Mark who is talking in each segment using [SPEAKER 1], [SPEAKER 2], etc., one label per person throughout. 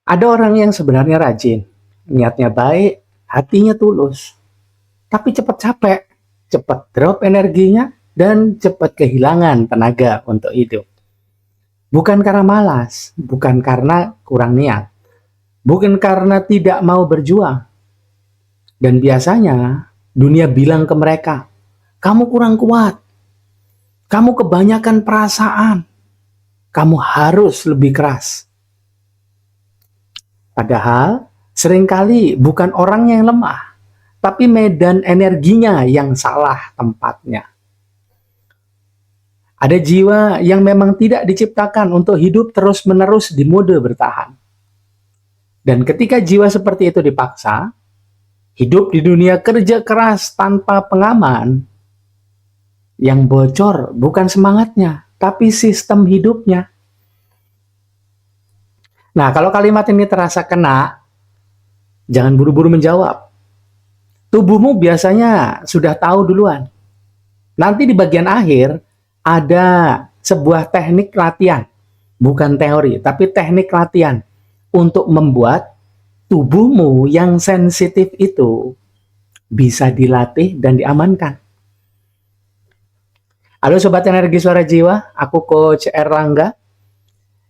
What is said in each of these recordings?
[SPEAKER 1] Ada orang yang sebenarnya rajin, niatnya baik, hatinya tulus, tapi cepat capek, cepat drop energinya, dan cepat kehilangan tenaga untuk hidup. Bukan karena malas, bukan karena kurang niat, bukan karena tidak mau berjuang. Dan biasanya dunia bilang ke mereka, kamu kurang kuat, kamu kebanyakan perasaan, kamu harus lebih keras. Padahal seringkali bukan orangnya yang lemah, tapi medan energinya yang salah tempatnya. Ada jiwa yang memang tidak diciptakan untuk hidup terus-menerus di mode bertahan. Dan ketika jiwa seperti itu dipaksa, hidup di dunia kerja keras tanpa pengaman, yang bocor bukan semangatnya, tapi sistem hidupnya. Nah, kalau kalimat ini terasa kena, jangan buru-buru menjawab. Tubuhmu biasanya sudah tahu duluan. Nanti di bagian akhir, ada sebuah teknik latihan. Bukan teori, tapi teknik latihan. Untuk membuat tubuhmu yang sensitif itu bisa dilatih dan diamankan. Halo Sobat Energi Suara Jiwa, aku Coach Erlangga.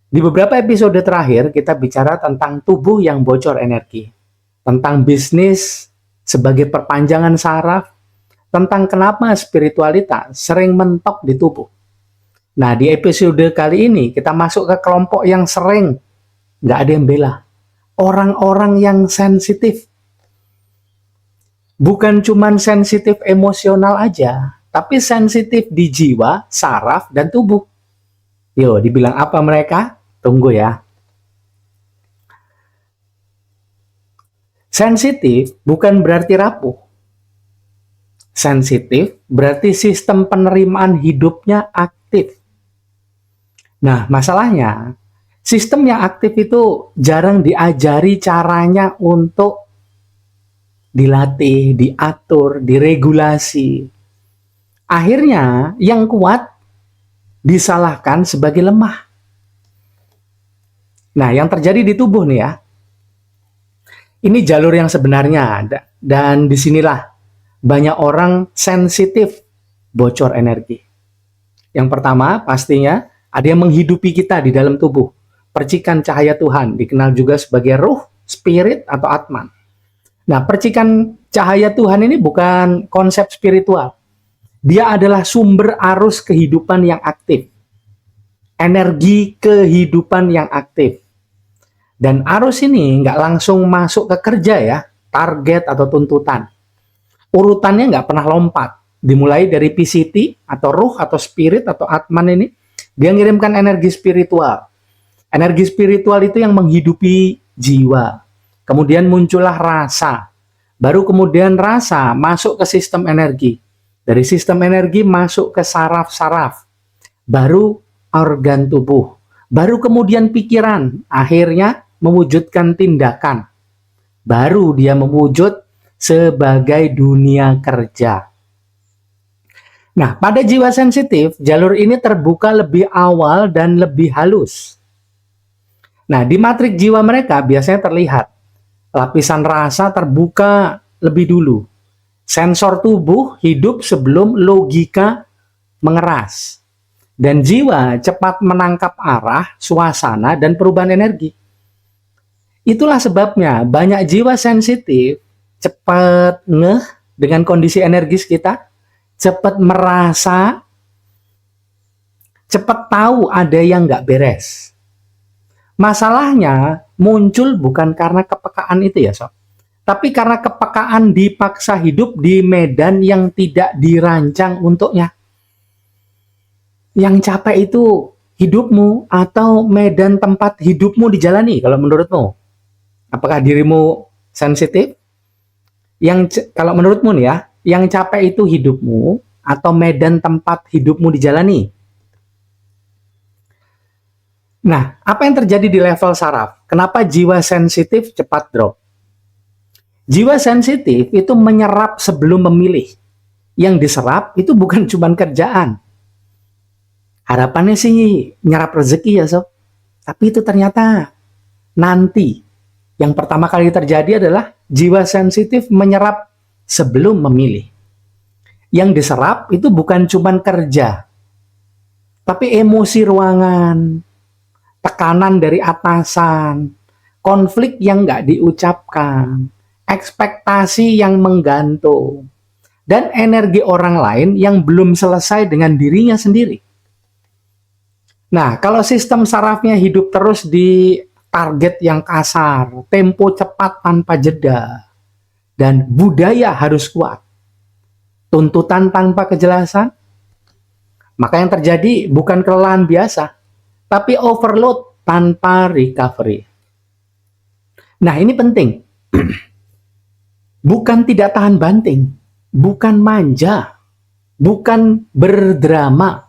[SPEAKER 1] Di beberapa episode terakhir, kita bicara tentang tubuh yang bocor energi. Tentang bisnis sebagai perpanjangan saraf, tentang kenapa spiritualitas sering mentok di tubuh. Nah, di episode kali ini kita masuk ke kelompok yang sering nggak ada yang bela. Orang-orang yang sensitif. Bukan cuma sensitif emosional aja, tapi sensitif di jiwa, saraf, dan tubuh. Yo, dibilang apa mereka? Tunggu ya. Sensitif bukan berarti rapuh. Sensitif berarti sistem penerimaan hidupnya aktif. Nah, masalahnya, sistem yang aktif itu jarang diajari caranya untuk dilatih, diatur, diregulasi. Akhirnya, yang kuat disalahkan sebagai lemah. Nah, yang terjadi di tubuh nih ya, ini jalur yang sebenarnya ada. Dan disinilah banyak orang sensitif bocor energi. Yang pertama, pastinya ada yang menghidupi kita di dalam tubuh. Percikan cahaya Tuhan, dikenal juga sebagai ruh, spirit, atau atman. Nah, percikan cahaya Tuhan ini bukan konsep spiritual. Dia adalah sumber arus kehidupan yang aktif. Energi kehidupan yang aktif. Dan arus ini nggak langsung masuk ke kerja ya, target atau tuntutan. Urutannya nggak pernah lompat. Dimulai dari PCT atau ruh atau spirit atau atman ini, dia ngirimkan energi spiritual. Energi spiritual itu yang menghidupi jiwa. Kemudian muncullah rasa. Baru kemudian rasa masuk ke sistem energi. Dari sistem energi masuk ke saraf-saraf. Baru organ tubuh. Baru kemudian pikiran. Akhirnya mewujudkan tindakan. Baru dia mewujud sebagai dunia kerja. Nah, pada jiwa sensitif, jalur ini terbuka lebih awal dan lebih halus. Nah, di matrik jiwa mereka biasanya terlihat lapisan rasa terbuka lebih dulu. Sensor tubuh hidup sebelum logika mengeras. Dan jiwa cepat menangkap arah, suasana, dan perubahan energi. Itulah sebabnya banyak jiwa sensitif cepat ngeh dengan kondisi energis kita, cepat merasa, cepat tahu ada yang nggak beres. Masalahnya muncul bukan karena kepekaan itu ya sob, tapi karena kepekaan dipaksa hidup di medan yang tidak dirancang untuknya. Yang capek itu hidupmu atau medan tempat hidupmu dijalani kalau menurutmu? Apakah dirimu sensitif? Kalau menurutmu nih ya, yang capek itu hidupmu atau medan tempat hidupmu dijalani? Nah, apa yang terjadi di level saraf? Kenapa jiwa sensitif cepat drop? Jiwa sensitif itu menyerap sebelum memilih. Yang diserap itu bukan cuma kerjaan. Harapannya sih nyerap rezeki ya sob. Tapi itu ternyata nanti Yang pertama kali terjadi adalah jiwa sensitif menyerap sebelum memilih. Yang diserap itu bukan cuma kerja, tapi emosi ruangan, tekanan dari atasan, konflik yang nggak diucapkan, ekspektasi yang menggantung, dan energi orang lain yang belum selesai dengan dirinya sendiri. Nah, kalau sistem sarafnya hidup terus di target yang kasar, tempo cepat tanpa jeda, dan budaya harus kuat, tuntutan tanpa kejelasan, maka yang terjadi bukan kelelahan biasa, tapi overload tanpa recovery. Nah, ini penting. Bukan tidak tahan banting, bukan manja, bukan berdrama,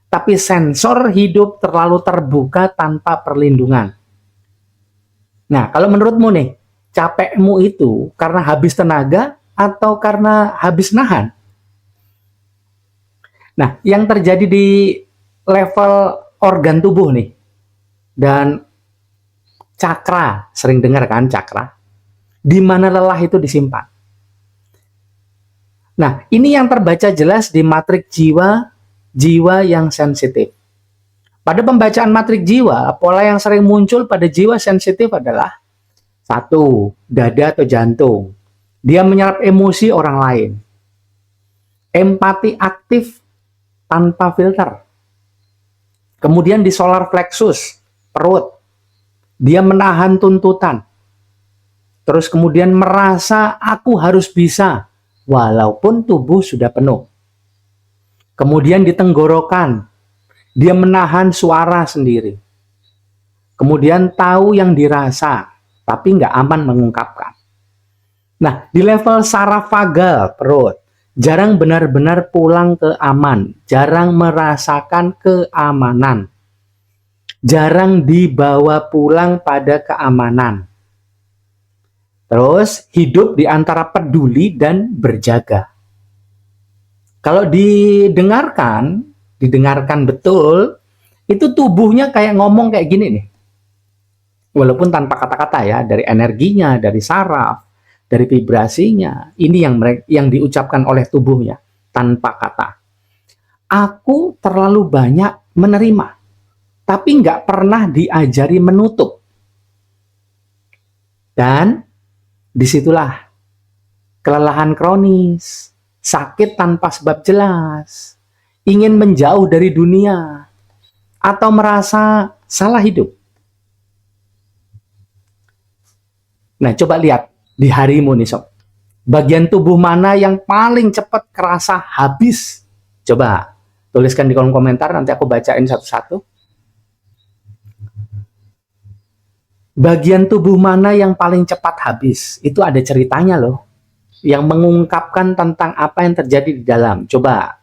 [SPEAKER 1] tapi sensor hidup terlalu terbuka tanpa perlindungan. Nah, kalau menurutmu nih, capekmu itu karena habis tenaga atau karena habis nahan? Nah, yang terjadi di level organ tubuh nih, dan cakra, sering dengar kan cakra, di mana lelah itu disimpan. Nah, ini yang terbaca jelas di matrik jiwa, jiwa yang sensitif. Pada pembacaan matrik jiwa, pola yang sering muncul pada jiwa sensitif adalah satu, dada atau jantung. Dia menyerap emosi orang lain. Empati aktif tanpa filter. Kemudian di solar plexus, perut. Dia menahan tuntutan. Terus kemudian merasa aku harus bisa, walaupun tubuh sudah penuh. Kemudian di tenggorokan, dia menahan suara sendiri. Kemudian tahu yang dirasa, tapi nggak aman mengungkapkan. Nah, di level saraf-vagal, perut, jarang benar-benar pulang ke aman, jarang merasakan keamanan, jarang dibawa pulang pada keamanan. Terus hidup di antara peduli dan berjaga. Kalau didengarkan betul, itu tubuhnya kayak ngomong kayak gini nih. Walaupun tanpa kata-kata ya, dari energinya, dari saraf, dari vibrasinya, ini yang diucapkan oleh tubuhnya tanpa kata. Aku terlalu banyak menerima, tapi nggak pernah diajari menutup. Dan disitulah kelelahan kronis, sakit tanpa sebab jelas, ingin menjauh dari dunia, atau merasa salah hidup. Nah, coba lihat di harimu nih sob. Bagian tubuh mana yang paling cepat kerasa habis? Coba tuliskan di kolom komentar, nanti aku bacain satu-satu. Bagian tubuh mana yang paling cepat habis? Itu ada ceritanya loh, yang mengungkapkan tentang apa yang terjadi di dalam. Coba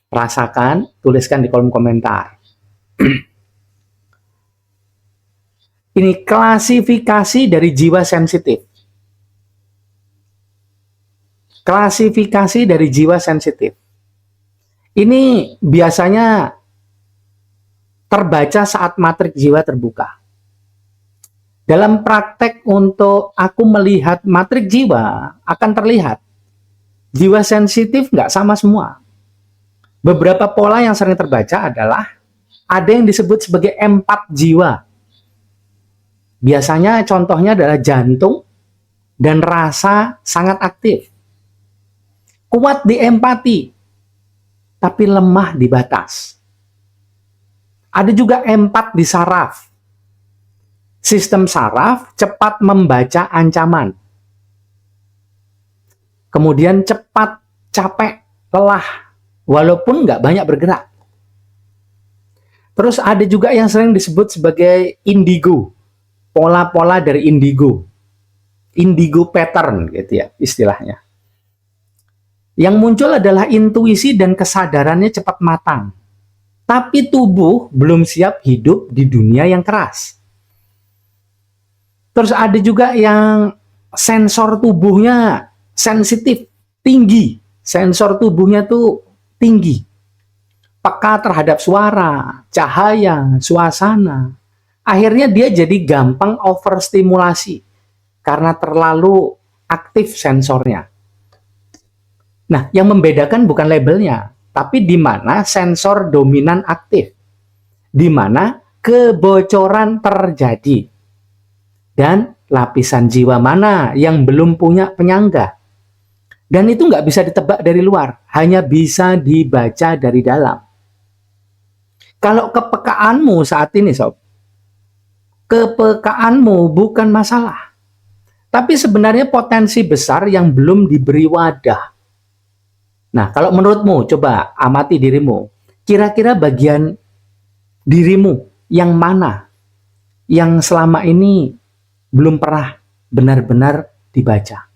[SPEAKER 1] rasakan, tuliskan di kolom komentar. Ini klasifikasi dari jiwa sensitif. Klasifikasi dari jiwa sensitif. Ini biasanya terbaca saat matrik jiwa terbuka. Dalam praktek untuk aku melihat matrik jiwa, akan terlihat jiwa sensitif nggak sama semua. Beberapa pola yang sering terbaca adalah ada yang disebut sebagai empat jiwa. Biasanya contohnya adalah jantung dan rasa sangat aktif. Kuat di empati, tapi lemah di batas. Ada juga empat di saraf. Sistem saraf cepat membaca ancaman. Kemudian cepat capek, lelah, walaupun nggak banyak bergerak. Terus ada juga yang sering disebut sebagai indigo. Pola-pola dari indigo. Indigo pattern gitu ya istilahnya. Yang muncul adalah intuisi dan kesadarannya cepat matang. Tapi tubuh belum siap hidup di dunia yang keras. Terus ada juga yang sensor tubuhnya sensitif, tinggi. Sensor tubuhnya tuh tinggi. Peka terhadap suara, cahaya, suasana. Akhirnya dia jadi gampang overstimulasi, karena terlalu aktif sensornya. Nah, yang membedakan bukan labelnya, tapi di mana sensor dominan aktif, di mana kebocoran terjadi, dan lapisan jiwa mana yang belum punya penyangga. Dan itu nggak bisa ditebak dari luar, hanya bisa dibaca dari dalam. Kalau kepekaanmu saat ini, sob, kepekaanmu bukan masalah, tapi sebenarnya potensi besar yang belum diberi wadah. Nah, kalau menurutmu, coba amati dirimu. Kira-kira bagian dirimu yang mana yang selama ini belum pernah benar-benar dibaca?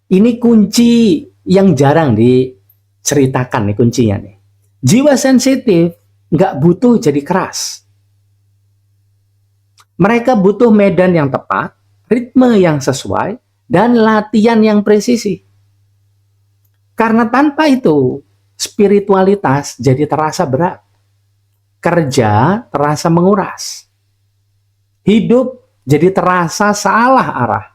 [SPEAKER 1] Ini kunci yang jarang diceritakan nih kuncinya nih. Jiwa sensitif nggak butuh jadi keras. Mereka butuh medan yang tepat, ritme yang sesuai, dan latihan yang presisi. Karena tanpa itu, spiritualitas jadi terasa berat. Kerja terasa menguras. Hidup jadi terasa salah arah.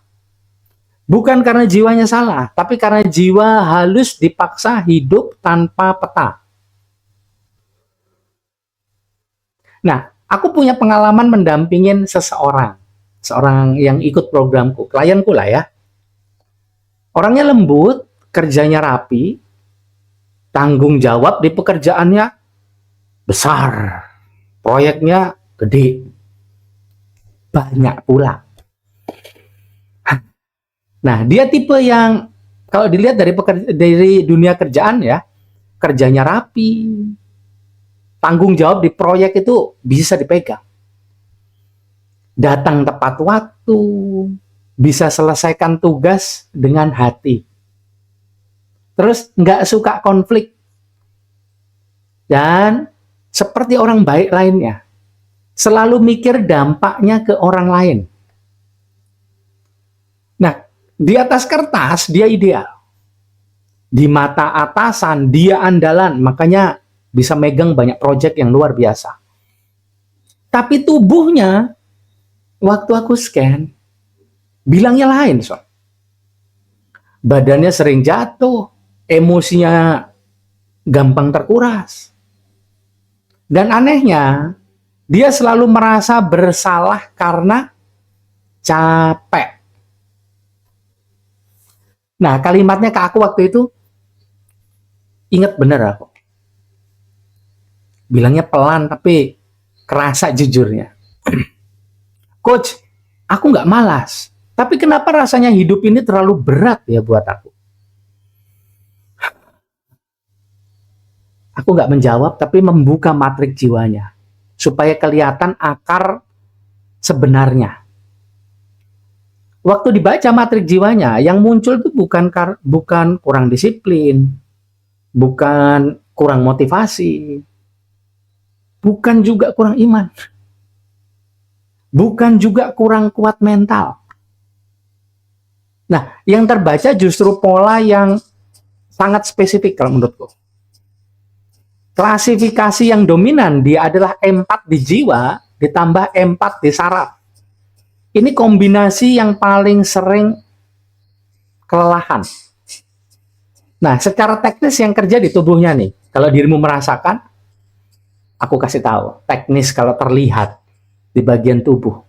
[SPEAKER 1] Bukan karena jiwanya salah, tapi karena jiwa halus dipaksa hidup tanpa peta. Nah, aku punya pengalaman mendampingin seorang yang ikut programku, klienku lah ya. Orangnya lembut, kerjanya rapi, tanggung jawab di pekerjaannya besar, proyeknya gede, banyak pula. Nah, dia tipe yang kalau dilihat dari dunia kerjaan ya, kerjanya rapi, tanggung jawab di proyek itu bisa dipegang. Datang tepat waktu, bisa selesaikan tugas dengan hati. Terus nggak suka konflik. Dan seperti orang baik lainnya, selalu mikir dampaknya ke orang lain. Nah, di atas kertas dia ideal. Di mata atasan dia andalan, makanya bisa megang banyak proyek yang luar biasa. Tapi tubuhnya, waktu aku scan, bilangnya lain, so. Badannya sering jatuh, emosinya gampang terkuras. Dan anehnya, dia selalu merasa bersalah karena capek. Nah, kalimatnya ke aku waktu itu, ingat bener aku. Bilangnya pelan, tapi kerasa jujurnya. Coach, aku nggak malas. Tapi kenapa rasanya hidup ini terlalu berat ya buat aku? Aku nggak menjawab, tapi membuka matrik jiwanya. Supaya kelihatan akar sebenarnya. Waktu dibaca matrik jiwanya, yang muncul itu bukan kurang disiplin, bukan kurang motivasi, bukan juga kurang iman, bukan juga kurang kuat mental. Nah, yang terbaca justru pola yang sangat spesifik kalau menurutku. Klasifikasi yang dominan dia adalah empat di jiwa ditambah empat di saraf. Ini kombinasi yang paling sering kelelahan. Nah, secara teknis yang kerja di tubuhnya nih, kalau dirimu merasakan, aku kasih tahu, teknis kalau terlihat di bagian tubuh.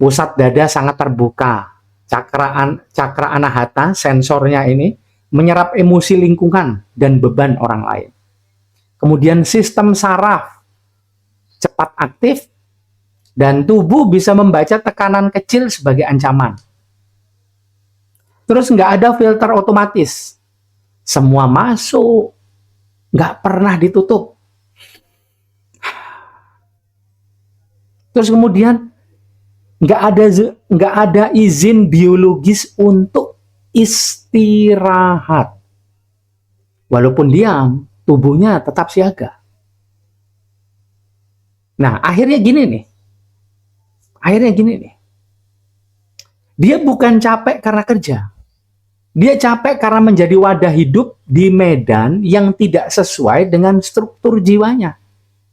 [SPEAKER 1] Pusat dada sangat terbuka, cakra anahata, sensornya ini, menyerap emosi lingkungan dan beban orang lain. Kemudian sistem saraf cepat aktif, dan tubuh bisa membaca tekanan kecil sebagai ancaman. Terus nggak ada filter otomatis. Semua masuk, nggak pernah ditutup. Terus kemudian nggak ada izin biologis untuk istirahat. Walaupun diam, tubuhnya tetap siaga. Nah, akhirnya gini nih. Dia bukan capek karena kerja. Dia capek karena menjadi wadah hidup di medan yang tidak sesuai dengan struktur jiwanya.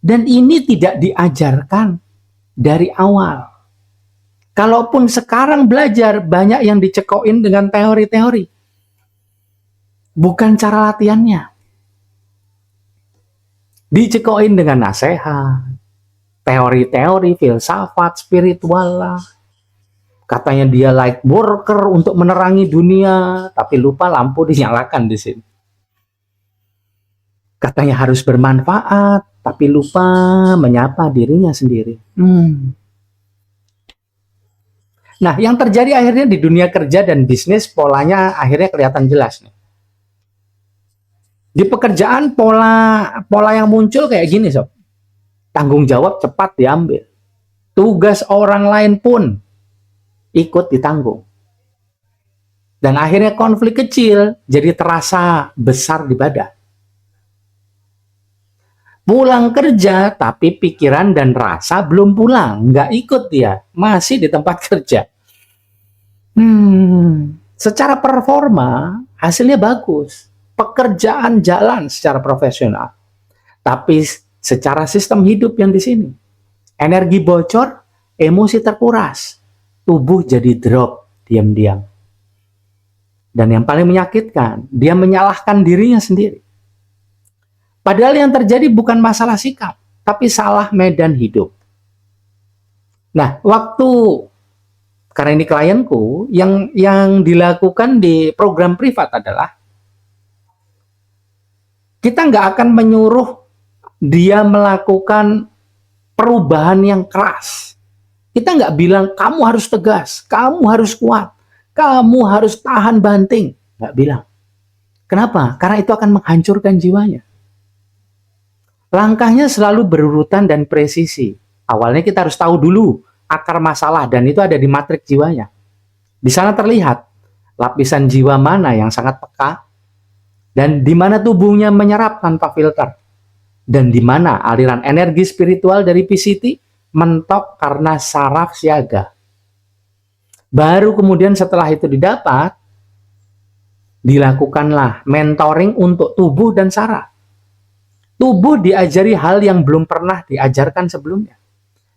[SPEAKER 1] Dan ini tidak diajarkan dari awal. Kalaupun sekarang belajar, banyak yang dicekokin dengan teori-teori. Bukan cara latihannya. Dicekokin dengan nasihat, teori-teori, filsafat, spiritual lah. Katanya dia light worker untuk menerangi dunia, tapi lupa lampu dinyalakan di sini. Katanya harus bermanfaat, tapi lupa menyapa dirinya sendiri. Nah, yang terjadi akhirnya di dunia kerja dan bisnis, polanya akhirnya kelihatan jelas nih. Di pekerjaan pola yang muncul kayak gini, sob. Tanggung jawab cepat diambil. Tugas orang lain pun ikut ditanggung. Dan akhirnya konflik kecil jadi terasa besar di badan. Pulang kerja, tapi pikiran dan rasa belum pulang. Nggak ikut dia, masih di tempat kerja. Secara performa, hasilnya bagus. Pekerjaan jalan secara profesional. Tapi secara sistem hidup yang di sini, energi bocor, emosi terkuras, tubuh jadi drop diam-diam. Dan yang paling menyakitkan, dia menyalahkan dirinya sendiri. Padahal yang terjadi bukan masalah sikap, tapi salah medan hidup. Nah, karena ini klienku, yang dilakukan di program privat adalah kita nggak akan menyuruh dia melakukan perubahan yang keras. Kita nggak bilang kamu harus tegas, kamu harus kuat, kamu harus tahan banting. Nggak bilang. Kenapa? Karena itu akan menghancurkan jiwanya. Langkahnya selalu berurutan dan presisi. Awalnya kita harus tahu dulu akar masalah, dan itu ada di matriks jiwanya. Di sana terlihat lapisan jiwa mana yang sangat peka, dan di mana tubuhnya menyerap tanpa filter, dan di mana aliran energi spiritual dari PCT mentok karena saraf siaga. Baru kemudian setelah itu didapat, dilakukanlah mentoring untuk tubuh dan saraf. Tubuh diajari hal yang belum pernah diajarkan sebelumnya.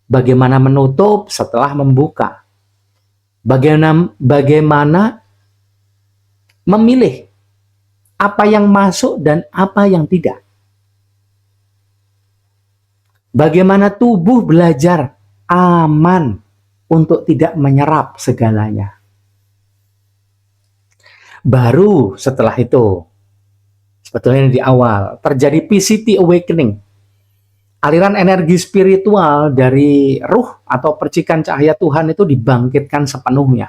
[SPEAKER 1] Bagaimana menutup setelah membuka. Bagaimana memilih apa yang masuk dan apa yang tidak. Bagaimana tubuh belajar aman untuk tidak menyerap segalanya. Baru setelah itu, sebetulnya di awal, terjadi PCT awakening. Aliran energi spiritual dari ruh atau percikan cahaya Tuhan itu dibangkitkan sepenuhnya.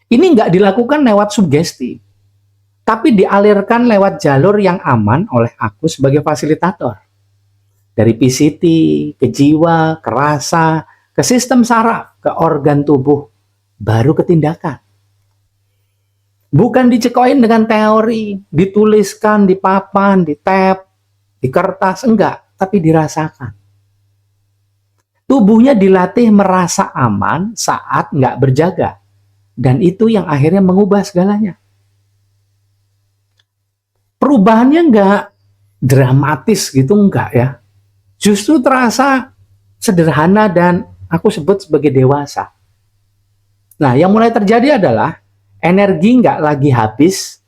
[SPEAKER 1] Ini nggak dilakukan lewat sugesti, tapi dialirkan lewat jalur yang aman oleh aku sebagai fasilitator. Dari PCT, ke jiwa, ke rasa, ke sistem saraf, ke organ tubuh, baru ke tindakan. Bukan dicekoin dengan teori, dituliskan di papan, di tab, di kertas, enggak, tapi dirasakan. Tubuhnya dilatih merasa aman saat nggak berjaga. Dan itu yang akhirnya mengubah segalanya. Perubahannya nggak dramatis gitu, enggak ya. Justru terasa sederhana dan aku sebut sebagai dewasa. Nah, yang mulai terjadi adalah energi nggak lagi habis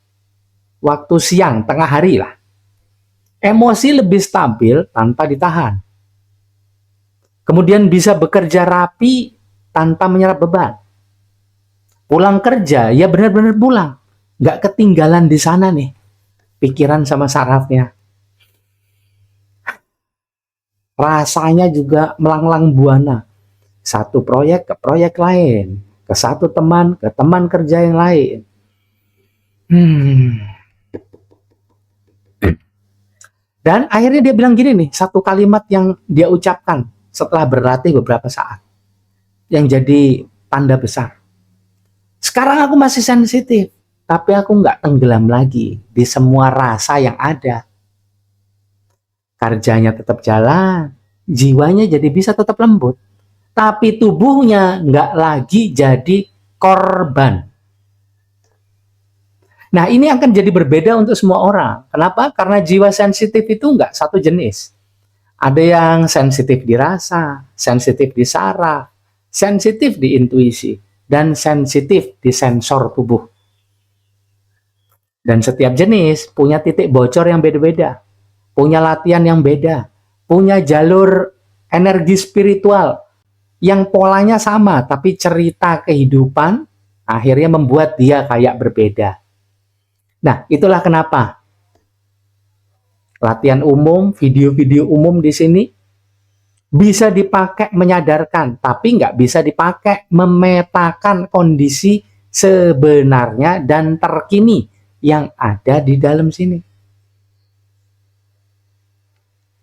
[SPEAKER 1] waktu siang, tengah hari lah. Emosi lebih stabil tanpa ditahan. Kemudian bisa bekerja rapi tanpa menyerap beban. Pulang kerja, ya benar-benar pulang. Nggak ketinggalan di sana nih, pikiran sama sarafnya. Rasanya juga melanglang buana. Satu proyek ke proyek lain. Ke satu teman, ke teman kerja yang lain. Dan akhirnya dia bilang gini nih, satu kalimat yang dia ucapkan setelah berlatih beberapa saat. Yang jadi tanda besar. Sekarang aku masih sensitif, tapi aku nggak tenggelam lagi di semua rasa yang ada. Kerjanya tetap jalan, jiwanya jadi bisa tetap lembut, tapi tubuhnya nggak lagi jadi korban. Nah, ini akan jadi berbeda untuk semua orang. Kenapa? Karena jiwa sensitif itu nggak satu jenis. Ada yang sensitif di rasa, sensitif di saraf, sensitif di intuisi, dan sensitif di sensor tubuh. Dan setiap jenis punya titik bocor yang beda-beda, punya latihan yang beda, punya jalur energi spiritual yang polanya sama, tapi cerita kehidupan akhirnya membuat dia kayak berbeda. Nah, itulah kenapa latihan umum, video-video umum di sini bisa dipakai menyadarkan, tapi nggak bisa dipakai memetakan kondisi sebenarnya dan terkini yang ada di dalam sini.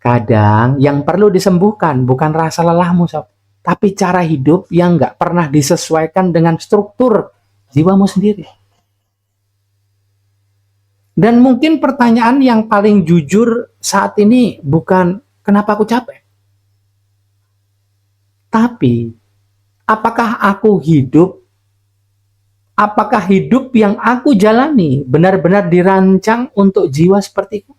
[SPEAKER 1] Kadang yang perlu disembuhkan bukan rasa lelahmu, sob, tapi cara hidup yang nggak pernah disesuaikan dengan struktur jiwamu sendiri. Dan mungkin pertanyaan yang paling jujur saat ini bukan kenapa aku capek, tapi apakah hidup yang aku jalani benar-benar dirancang untuk jiwa sepertiku?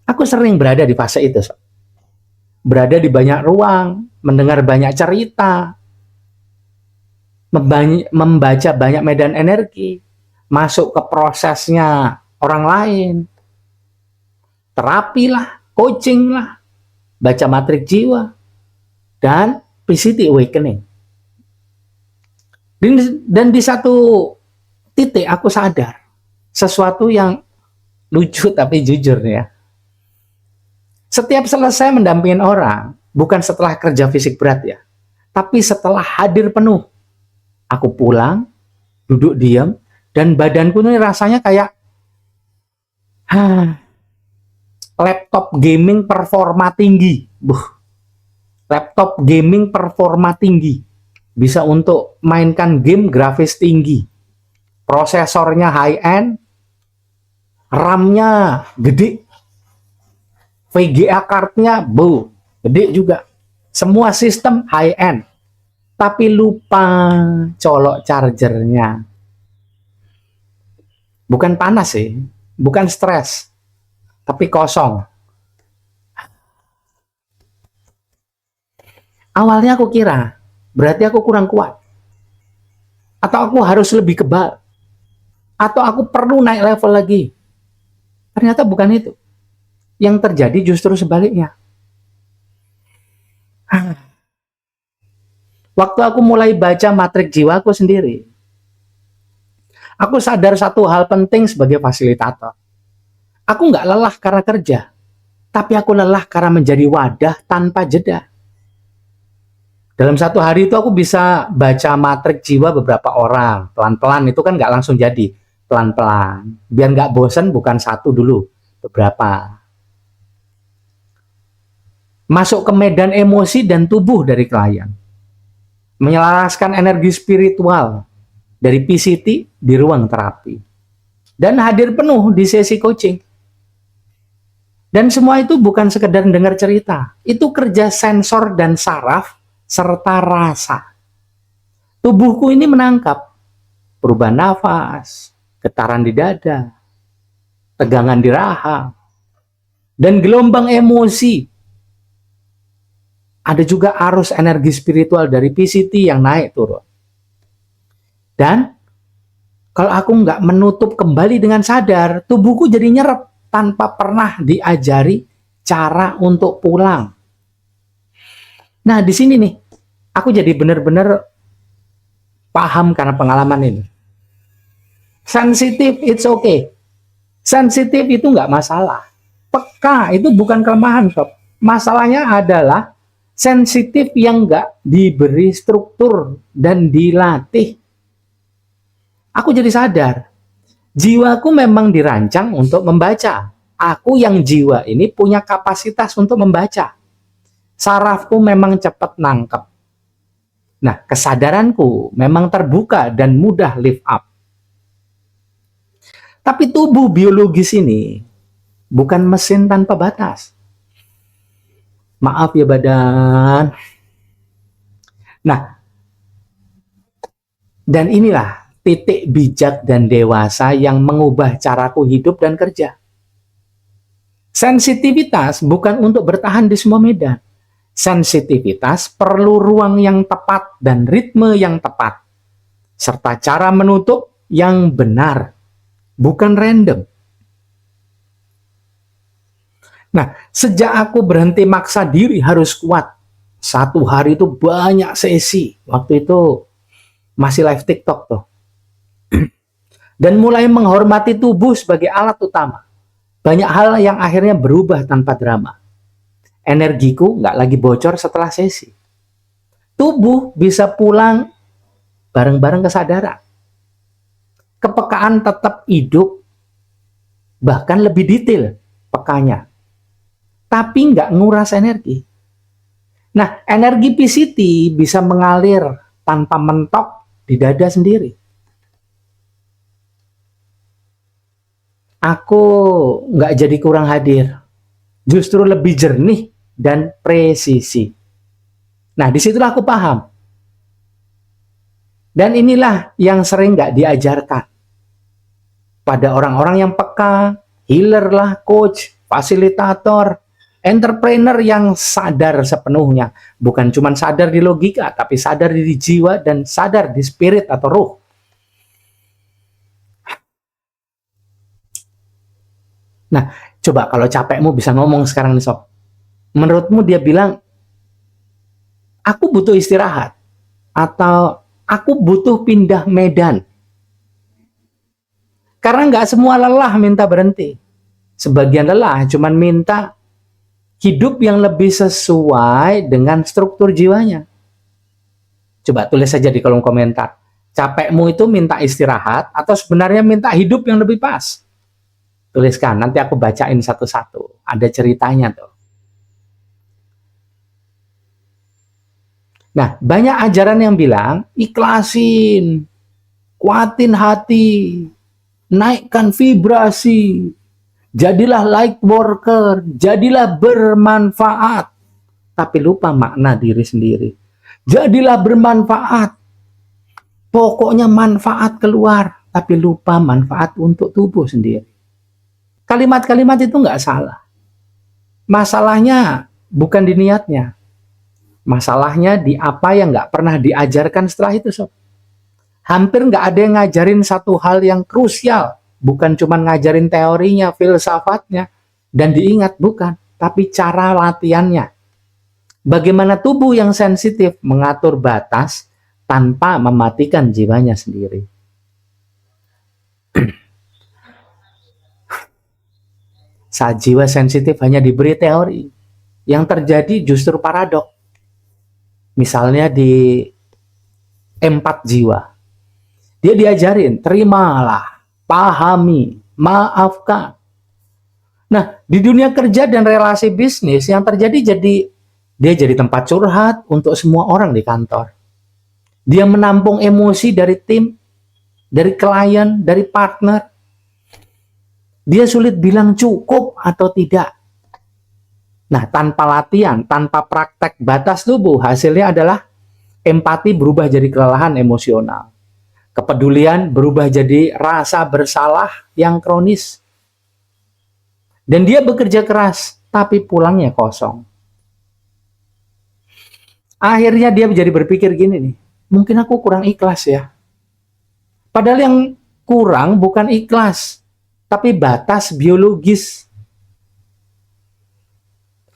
[SPEAKER 1] Aku sering berada di fase itu, sob. Berada di banyak ruang, mendengar banyak cerita, membaca banyak medan energi, masuk ke prosesnya orang lain, terapi lah, coaching lah, baca matrik jiwa, dan PCT awakening. Dan di satu titik aku sadar sesuatu yang lucu tapi jujur ya. Setiap selesai mendampingin orang, bukan setelah kerja fisik berat ya, tapi setelah hadir penuh. Aku pulang, duduk diam, dan badanku ini rasanya kayak laptop gaming performa tinggi. Laptop gaming performa tinggi. Bisa untuk mainkan game grafis tinggi. Prosesornya high-end, RAM-nya gede, VGA card-nya gede juga. Semua sistem high-end. Tapi lupa colok chargernya. Bukan panas sih, bukan stres, tapi kosong. Awalnya aku kira, berarti aku kurang kuat. Atau aku harus lebih kebal. Atau aku perlu naik level lagi. Ternyata bukan itu. Yang terjadi justru sebaliknya. Waktu aku mulai baca matrik jiwaku sendiri, aku sadar satu hal penting sebagai fasilitator. Aku nggak lelah karena kerja, tapi aku lelah karena menjadi wadah tanpa jeda. Dalam satu hari itu aku bisa baca matrik jiwa beberapa orang, pelan-pelan, itu kan nggak langsung jadi, pelan-pelan. Biar nggak bosan, bukan satu dulu, beberapa. Masuk ke medan emosi dan tubuh dari klien. Menyelaraskan energi spiritual dari PCT di ruang terapi. Dan hadir penuh di sesi coaching. Dan semua itu bukan sekedar dengar cerita. Itu kerja sensor dan saraf serta rasa. Tubuhku ini menangkap perubahan nafas, getaran di dada, tegangan di rahang, dan gelombang emosi. Ada juga arus energi spiritual dari PCT yang naik turun. Dan kalau aku nggak menutup kembali dengan sadar, tubuhku jadi nyerap tanpa pernah diajari cara untuk pulang. Nah, di sini nih, aku jadi benar-benar paham karena pengalaman ini. Sensitif, it's okay. Sensitif itu nggak masalah. Peka itu bukan kelemahan, sob. Masalahnya adalah sensitif yang nggak diberi struktur dan dilatih. Aku jadi sadar, jiwaku memang dirancang untuk membaca. Aku yang jiwa ini punya kapasitas untuk membaca. Sarafku memang cepat nangkep. Nah, kesadaranku memang terbuka dan mudah lift up. Tapi tubuh biologis ini bukan mesin tanpa batas. Maaf ya badan. Nah, dan inilah titik bijak dan dewasa yang mengubah caraku hidup dan kerja. Sensitivitas bukan untuk bertahan di semua medan. Sensitivitas perlu ruang yang tepat dan ritme yang tepat, serta cara menutup yang benar, bukan random. Nah, sejak aku berhenti maksa diri harus kuat, satu hari itu banyak sesi. Waktu itu masih live TikTok tuh. Dan mulai menghormati tubuh sebagai alat utama. Banyak hal yang akhirnya berubah tanpa drama. Energiku nggak lagi bocor setelah sesi. Tubuh bisa pulang bareng-bareng kesadaran. Kepekaan tetap hidup, bahkan lebih detail pekanya. Tapi nggak nguras energi. Nah, energi PCT bisa mengalir tanpa mentok di dada sendiri. Aku nggak jadi kurang hadir, justru lebih jernih dan presisi. Nah, disitulah aku paham. Dan inilah yang sering nggak diajarkan pada orang-orang yang peka, healer lah, coach, fasilitator, entrepreneur yang sadar sepenuhnya. Bukan cuma sadar di logika, tapi sadar di jiwa dan sadar di spirit atau ruh. Nah, coba kalau capekmu bisa ngomong sekarang nih Sob. Menurutmu dia bilang, aku butuh istirahat. Atau aku butuh pindah medan. Karena nggak semua lelah minta berhenti. Sebagian lelah cuman minta hidup yang lebih sesuai dengan struktur jiwanya. Coba tulis saja di kolom komentar. Capekmu itu minta istirahat atau sebenarnya minta hidup yang lebih pas? Tuliskan, nanti aku bacain satu-satu. Ada ceritanya tuh. Nah, banyak ajaran yang bilang, ikhlasin, kuatin hati, naikkan vibrasi, jadilah light worker, jadilah bermanfaat. Tapi lupa makna diri sendiri. Jadilah bermanfaat. Pokoknya manfaat keluar, tapi lupa manfaat untuk tubuh sendiri. Kalimat-kalimat itu nggak salah. Masalahnya bukan di niatnya. Masalahnya di apa yang nggak pernah diajarkan setelah itu, Sob. Hampir nggak ada yang ngajarin satu hal yang krusial. Bukan cuma ngajarin teorinya, filsafatnya, dan diingat, bukan. Tapi cara latihannya. Bagaimana tubuh yang sensitif mengatur batas tanpa mematikan jiwanya sendiri. Saat jiwa sensitif hanya diberi teori, yang terjadi justru paradok. Misalnya di empat jiwa. Dia diajarin, terimalah, pahami, maafkan. Nah, di dunia kerja dan relasi bisnis yang terjadi dia jadi tempat curhat untuk semua orang di kantor. Dia menampung emosi dari tim, dari klien, dari partner. Dia sulit bilang cukup atau tidak. Nah, tanpa latihan, tanpa praktek batas tubuh, hasilnya adalah empati berubah jadi kelelahan emosional. Kepedulian berubah jadi rasa bersalah yang kronis. Dan dia bekerja keras, tapi pulangnya kosong. Akhirnya dia jadi berpikir gini nih, mungkin aku kurang ikhlas ya. Padahal yang kurang bukan ikhlas, tapi batas biologis.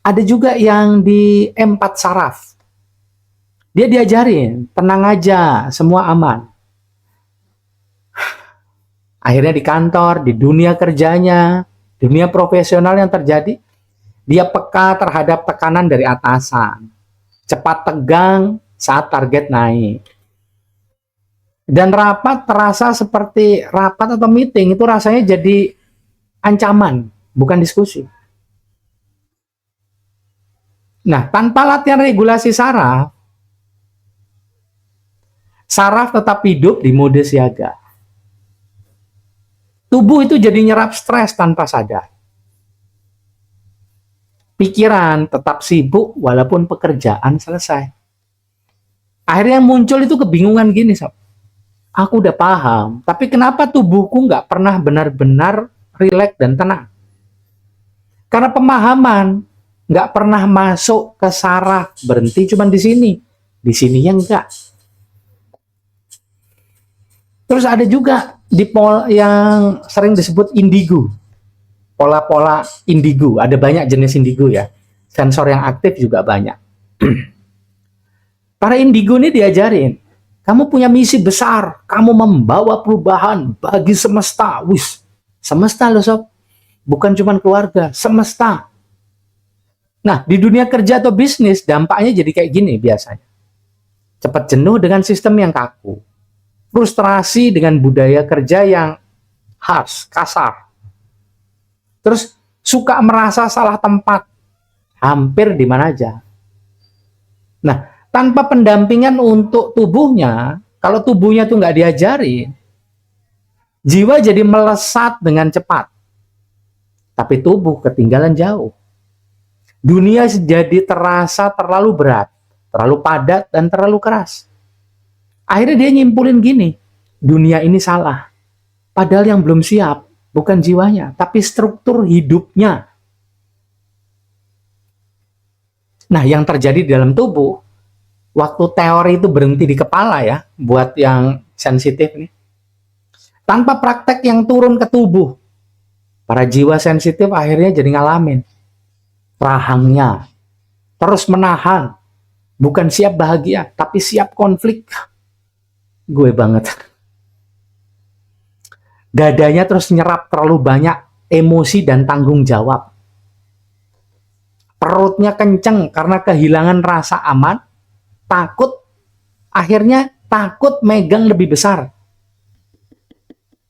[SPEAKER 1] Ada juga yang di empat saraf. Dia diajarin, tenang aja, semua aman. Akhirnya di kantor, di dunia kerjanya, dunia profesional yang terjadi, dia peka terhadap tekanan dari atasan. Cepat tegang saat target naik. Dan rapat terasa seperti rapat atau meeting, itu rasanya jadi ancaman, bukan diskusi. Nah, tanpa latihan regulasi saraf, saraf tetap hidup di mode siaga. Tubuh itu jadi nyerap stres tanpa sadar. Pikiran tetap sibuk walaupun pekerjaan selesai. Akhirnya muncul itu kebingungan gini, Sob. aku udah paham, tapi kenapa tubuhku nggak pernah benar-benar rileks dan tenang? Karena pemahaman nggak pernah masuk ke saraf, berhenti cuma di sini. Di sininya enggak. Terus ada juga di yang sering disebut indigo. Pola-pola indigo, ada banyak jenis indigo ya. Sensor yang aktif juga banyak. Para indigo ini diajarin, kamu punya misi besar, kamu membawa perubahan bagi semesta. Wis, semesta loh sob. Bukan cuma keluarga, semesta. Nah, di dunia kerja atau bisnis, dampaknya jadi kayak gini biasanya. Cepat jenuh dengan sistem yang kaku. Frustrasi dengan budaya kerja yang harsh, kasar. Terus suka merasa salah tempat, hampir di mana aja. Nah, tanpa pendampingan untuk tubuhnya, kalau tubuhnya tuh nggak diajari, jiwa jadi melesat dengan cepat. Tapi tubuh ketinggalan jauh. Dunia jadi terasa terlalu berat, terlalu padat, dan terlalu keras. Akhirnya dia nyimpulin gini, dunia ini salah. Padahal yang belum siap, bukan jiwanya, tapi struktur hidupnya. Nah, yang terjadi di dalam tubuh, waktu teori itu berhenti di kepala ya, buat yang sensitif nih. Tanpa praktek yang turun ke tubuh, para jiwa sensitif akhirnya jadi ngalamin rahangnya, terus menahan, bukan siap bahagia, tapi siap konflik. Gue banget. Dadanya terus nyerap terlalu banyak emosi dan tanggung jawab. Perutnya kenceng karena kehilangan rasa aman, takut, akhirnya takut megang lebih besar.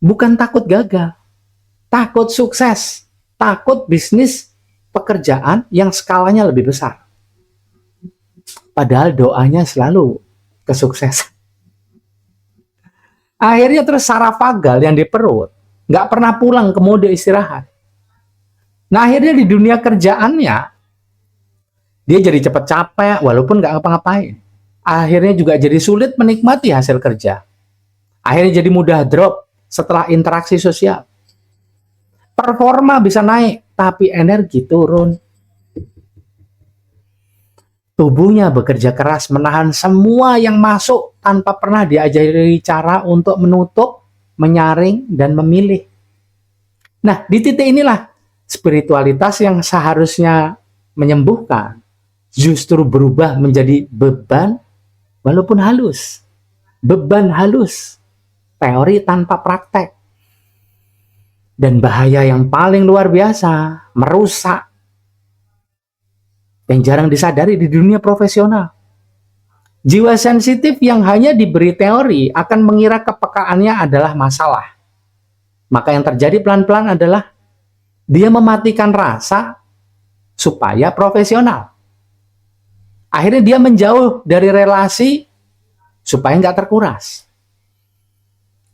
[SPEAKER 1] Bukan takut gagal, takut sukses, takut bisnis pekerjaan yang skalanya lebih besar. Padahal doanya selalu kesuksesan. Akhirnya terus saraf vagal yang di perut nggak pernah pulang ke mode istirahat. Nah, akhirnya di dunia kerjaannya dia jadi cepat capek walaupun nggak ngapa-ngapain. Akhirnya juga jadi sulit menikmati hasil kerja. Akhirnya jadi mudah drop setelah interaksi sosial. Performa bisa naik, tapi energi turun. Tubuhnya bekerja keras menahan semua yang masuk tanpa pernah diajari cara untuk menutup, menyaring, dan memilih. Nah, di titik inilah spiritualitas yang seharusnya menyembuhkan justru berubah menjadi beban walaupun halus. Beban halus, teori tanpa praktek. Dan bahaya yang paling luar biasa, merusak, yang jarang disadari di dunia profesional. Jiwa sensitif yang hanya diberi teori akan mengira kepekaannya adalah masalah. Maka yang terjadi pelan-pelan adalah dia mematikan rasa supaya profesional. Akhirnya dia menjauh dari relasi supaya nggak terkuras.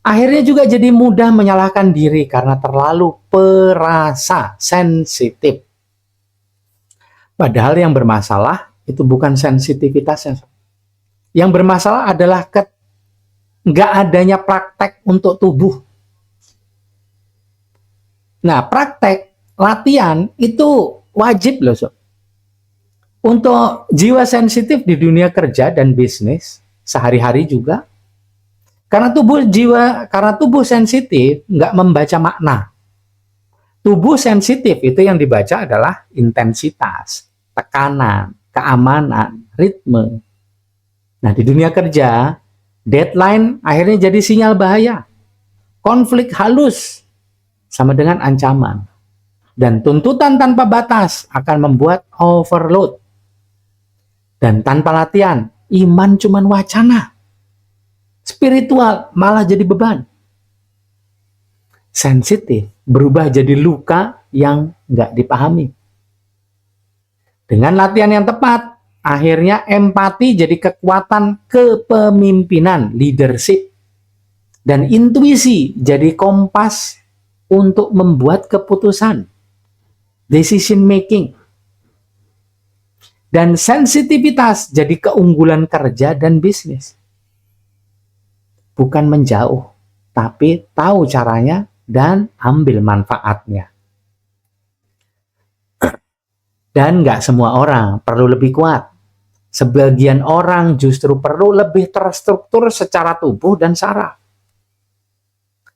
[SPEAKER 1] Akhirnya juga jadi mudah menyalahkan diri karena terlalu perasa, sensitif. Padahal yang bermasalah itu bukan sensitivitasnya. Yang bermasalah adalah nggak adanya praktek untuk tubuh. Nah, praktek, latihan itu wajib loh, Sob. Untuk jiwa sensitif di dunia kerja dan bisnis, sehari-hari juga, karena tubuh sensitif nggak membaca makna. Tubuh sensitif itu yang dibaca adalah intensitas, tekanan, keamanan, ritme. Nah, di dunia kerja, deadline akhirnya jadi sinyal bahaya. Konflik halus sama dengan ancaman. Dan tuntutan tanpa batas akan membuat overload. Dan tanpa latihan, iman cuman wacana. Spiritual malah jadi beban. Sensitif berubah jadi luka yang nggak dipahami. Dengan latihan yang tepat, akhirnya empati jadi kekuatan kepemimpinan, leadership. Dan intuisi jadi kompas untuk membuat keputusan, decision making. Dan sensitivitas jadi keunggulan kerja dan bisnis. bukan menjauh, tapi tahu caranya dan ambil manfaatnya. Dan nggak semua orang perlu lebih kuat. Sebagian orang justru perlu lebih terstruktur secara tubuh dan saraf.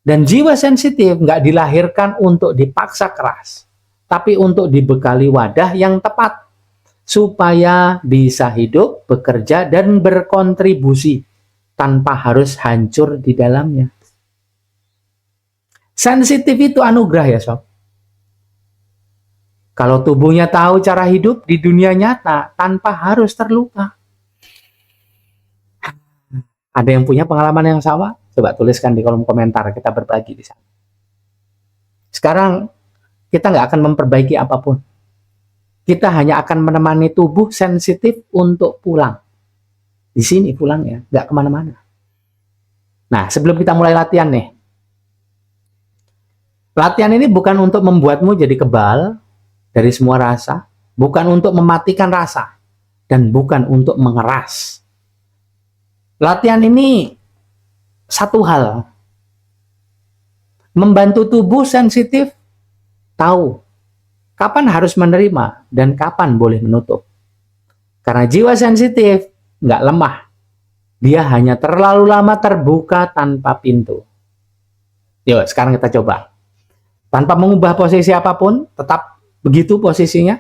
[SPEAKER 1] Dan jiwa sensitif nggak dilahirkan untuk dipaksa keras, tapi untuk dibekali wadah yang tepat, supaya bisa hidup, bekerja, dan berkontribusi tanpa harus hancur di dalamnya. Sensitif itu anugerah ya sob. Kalau tubuhnya tahu cara hidup di dunia nyata tanpa harus terluka. Ada yang punya pengalaman yang sama? Coba tuliskan di kolom komentar, kita berbagi di sana. Sekarang kita nggak akan memperbaiki apapun. Kita hanya akan menemani tubuh sensitif untuk pulang. Di sini pulang ya, nggak kemana-mana. Nah, sebelum kita mulai latihan nih. Latihan ini bukan untuk membuatmu jadi kebal dari semua rasa, bukan untuk mematikan rasa, dan bukan untuk mengeras. Latihan ini satu hal. Membantu tubuh sensitif tahu kapan harus menerima dan kapan boleh menutup. Karena jiwa sensitif nggak lemah. Dia hanya terlalu lama terbuka tanpa pintu. Yuk, sekarang kita coba. Tanpa mengubah posisi apapun, tetap begitu posisinya.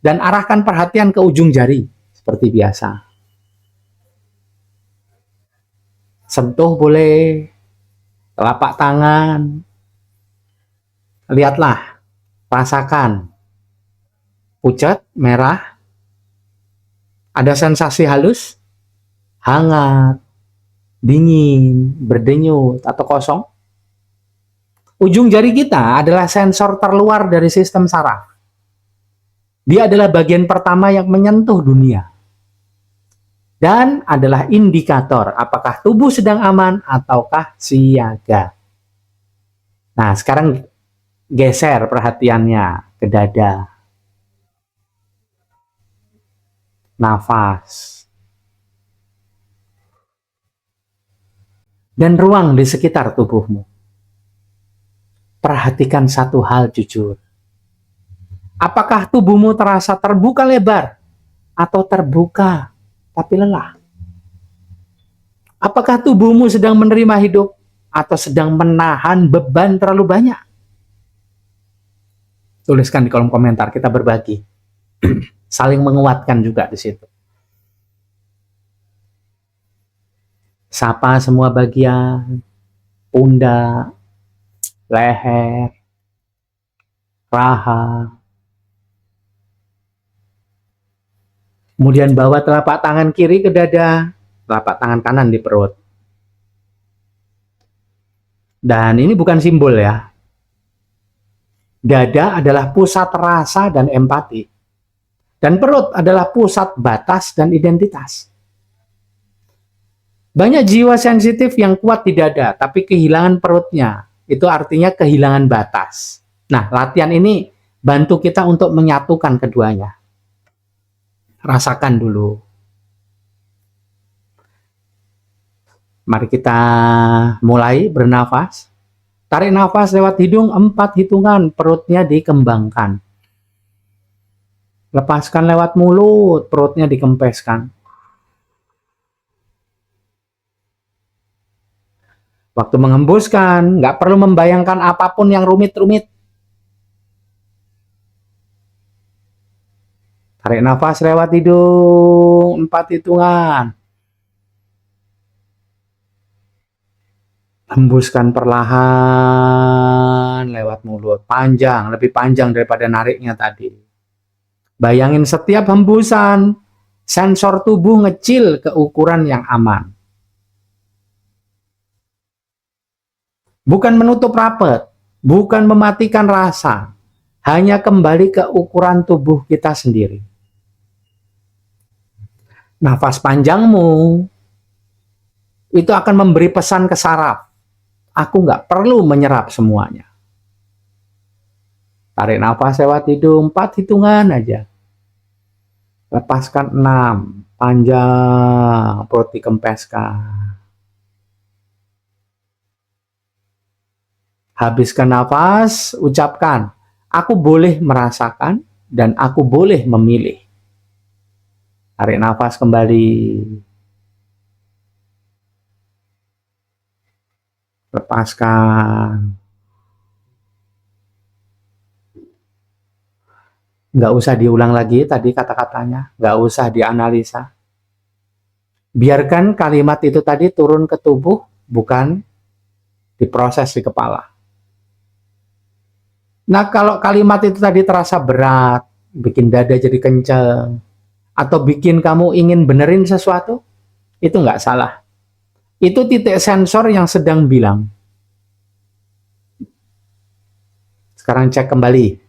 [SPEAKER 1] Dan arahkan perhatian ke ujung jari, seperti biasa. Sentuh boleh, telapak tangan. Lihatlah, rasakan. Pucat, merah, ada sensasi halus, hangat, dingin, berdenyut, atau kosong. Ujung jari kita adalah sensor terluar dari sistem saraf. Dia adalah bagian pertama yang menyentuh dunia. Dan adalah indikator apakah tubuh sedang aman ataukah siaga. Nah, sekarang geser perhatiannya ke dada. Nafas. Dan ruang di sekitar tubuhmu. Perhatikan satu hal jujur. Apakah tubuhmu terasa terbuka lebar atau terbuka tapi lelah? Apakah tubuhmu sedang menerima hidup atau sedang menahan beban terlalu banyak? Tuliskan di kolom komentar, kita berbagi. Saling menguatkan juga di situ. Sapa semua bagian, pundak, leher, paha. Kemudian bawa telapak tangan kiri ke dada, telapak tangan kanan di perut. Dan ini bukan simbol ya. Dada adalah pusat rasa dan empati. Dan perut adalah pusat batas dan identitas. Banyak jiwa sensitif yang kuat di dada, tapi kehilangan perutnya. Itu artinya kehilangan batas. Nah, latihan ini bantu kita untuk menyatukan keduanya. Rasakan dulu. Mari kita mulai bernafas. Tarik nafas lewat hidung 4 hitungan, perutnya dikembangkan. Lepaskan lewat mulut, perutnya dikempeskan. Waktu menghembuskan, nggak perlu membayangkan apapun yang rumit-rumit. Tarik nafas lewat hidung, 4 hitungan. Hembuskan perlahan lewat mulut. Panjang, lebih panjang daripada nariknya tadi. Bayangin setiap hembusan, sensor tubuh ngecil ke ukuran yang aman. Bukan menutup rapat, bukan mematikan rasa, hanya kembali ke ukuran tubuh kita sendiri. Nafas panjangmu itu akan memberi pesan ke saraf. Aku nggak perlu menyerap semuanya. Tarik nafas lewat hidung, 4 hitungan aja. Lepaskan 6, panjang, perut dikempeskan. Habiskan nafas, ucapkan, aku boleh merasakan dan aku boleh memilih. Tarik nafas kembali. Lepaskan. Nggak usah diulang lagi tadi kata-katanya, nggak usah dianalisa. Biarkan kalimat itu tadi turun ke tubuh, bukan diproses di kepala. Nah, kalau kalimat itu tadi terasa berat, bikin dada jadi kenceng, atau bikin kamu ingin benerin sesuatu, itu nggak salah. Itu titik sensor yang sedang bilang. Sekarang cek kembali.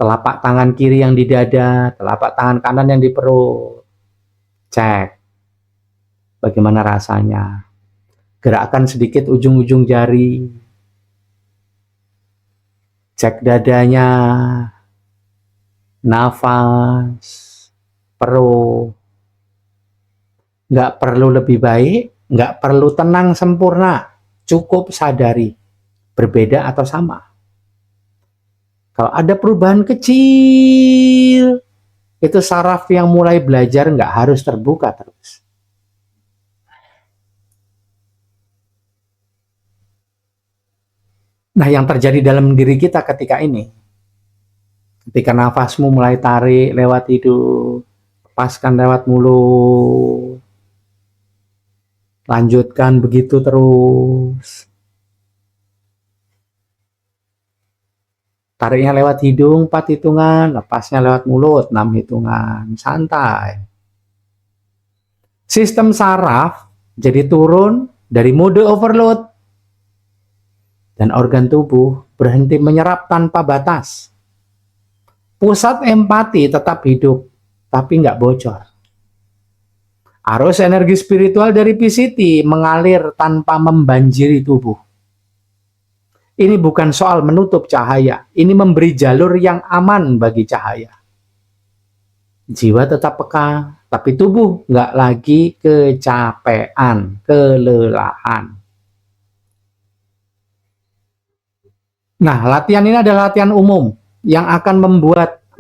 [SPEAKER 1] Telapak tangan kiri yang di dada, telapak tangan kanan yang di perut. Cek. Bagaimana rasanya? Gerakkan sedikit ujung-ujung jari. Cek dadanya. Nafas. Perut. Nggak perlu lebih baik, nggak perlu tenang sempurna. Cukup sadari. Berbeda atau sama. Kalau ada perubahan kecil, itu saraf yang mulai belajar nggak harus terbuka terus. Nah, yang terjadi dalam diri kita ketika ini, ketika nafasmu mulai tarik lewat hidung, lepaskan lewat mulut, lanjutkan begitu terus. Tariknya lewat hidung 4 hitungan, lepasnya lewat mulut 6 hitungan, santai. Sistem saraf jadi turun dari mode overload dan organ tubuh berhenti menyerap tanpa batas. Pusat empati tetap hidup, tapi nggak bocor. Arus energi spiritual dari PCT mengalir tanpa membanjiri tubuh. Ini bukan soal menutup cahaya, ini memberi jalur yang aman bagi cahaya. Jiwa tetap peka, tapi tubuh nggak lagi kecapean, kelelahan. Nah, latihan ini adalah latihan umum yang akan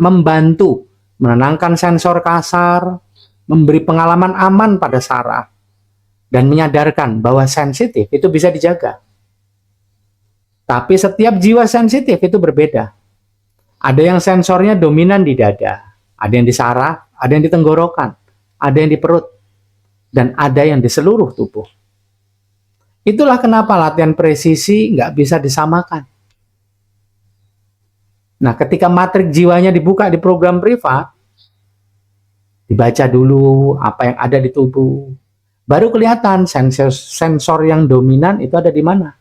[SPEAKER 1] membantu menenangkan sensor kasar, memberi pengalaman aman pada saraf, dan menyadarkan bahwa sensitif itu bisa dijaga. Tapi setiap jiwa sensitif itu berbeda. Ada yang sensornya dominan di dada, ada yang di saraf, ada yang di tenggorokan, ada yang di perut, dan ada yang di seluruh tubuh. Itulah kenapa latihan presisi nggak bisa disamakan. Nah, ketika matrik jiwanya dibuka di program privat, dibaca dulu apa yang ada di tubuh. Baru kelihatan sensor yang dominan itu ada di mana.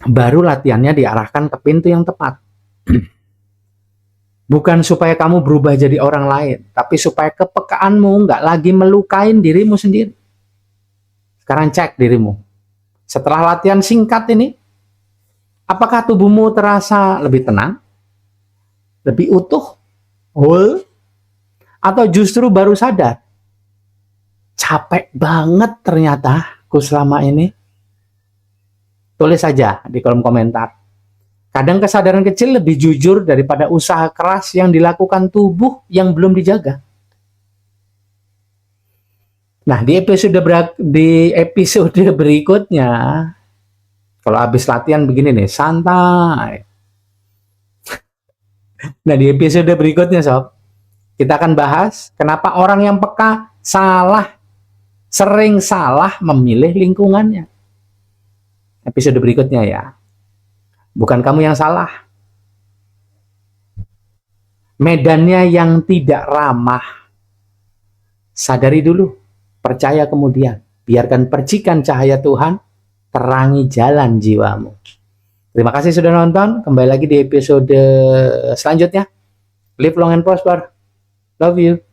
[SPEAKER 1] Baru latihannya diarahkan ke pintu yang tepat. Bukan supaya kamu berubah jadi orang lain, tapi supaya kepekaanmu nggak lagi melukain dirimu sendiri. Sekarang cek dirimu. Setelah latihan singkat ini, apakah tubuhmu terasa lebih tenang? Lebih utuh? Whole? Atau justru baru sadar? Capek banget ternyata aku selama ini. Tulis saja di kolom komentar. Kadang kesadaran kecil lebih jujur daripada usaha keras yang dilakukan tubuh yang belum dijaga. Nah, di episode berikutnya, kalau habis latihan begini nih, santai. Nah, di episode berikutnya, Sob, kita akan bahas kenapa orang yang peka sering salah memilih lingkungannya. Episode berikutnya ya. Bukan kamu yang salah. Medannya yang tidak ramah. Sadari dulu, percaya kemudian. Biarkan percikan cahaya Tuhan terangi jalan jiwamu. Terima kasih sudah nonton. Kembali lagi di episode selanjutnya. Live long and prosper. Love you.